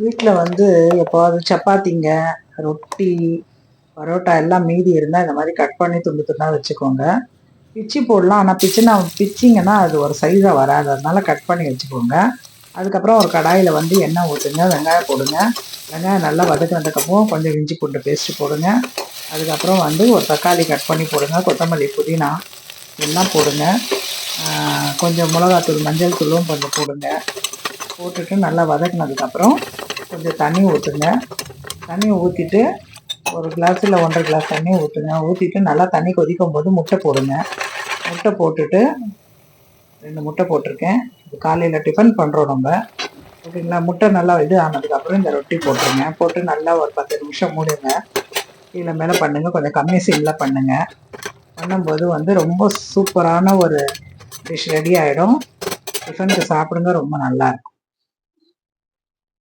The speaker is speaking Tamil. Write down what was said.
வீட்டில் வந்து எப்போது சப்பாத்திங்க, ரொட்டி, பரோட்டா எல்லாம் மீதி இருந்தால் இந்த மாதிரி கட் பண்ணி துண்டு துண்டாக வச்சுக்கோங்க. பிச்சி போடலாம். ஆனால் பிச்சிங்கன்னா அது ஒரு சைஸாக வராது. அதனால கட் பண்ணி வச்சுக்கோங்க. அதுக்கப்புறம் ஒரு கடாயில் வந்து எண்ணெய் ஊற்றுங்க, வெங்காயம் போடுங்க. வெங்காயம் நல்லா வதக்கினதுக்கப்புறம் கொஞ்சம் இஞ்சி பூண்டு பேஸ்ட்டு போடுங்க. அதுக்கப்புறம் வந்து ஒரு தக்காளி கட் பண்ணி போடுங்க. கொத்தமல்லி, புதினா எல்லாம் போடுங்க. கொஞ்சம் மிளகாத்தூள், மஞ்சள் தூளும் கொஞ்சம் போடுங்க. போட்டுட்டு நல்லா வதக்கினதுக்கப்புறம் கொஞ்சம் தண்ணி ஊற்றுங்க. தண்ணி ஊற்றிட்டு ஒரு கிளாஸ் இல்லை 1.5 கிளாஸ் தண்ணி ஊற்றுங்க. ஊற்றிட்டு நல்லா தண்ணி கொதிக்கும் போது முட்டை போடுங்க. முட்டை போட்டுட்டு 2 முட்டை போட்டிருக்கேன். இது காலையில் டிஃபன் பண்ணுறோம் நம்ம. ஓகேங்களா? முட்டை நல்லா இது ஆனதுக்கப்புறம் இந்த ரொட்டி போட்டுருங்க. போட்டு நல்லா ஒரு 10 நிமிஷம் மூடுங்க. கீழே மேலே பண்ணுங்கள். கொஞ்சம் கம்மி சீமில் பண்ணுங்கள். பண்ணும்போது வந்து ரொம்ப சூப்பரான ஒரு டிஷ் ரெடி ஆகிடும். டிஃபனுக்கு சாப்பிடுங்க. ரொம்ப நல்லாயிருக்கும்.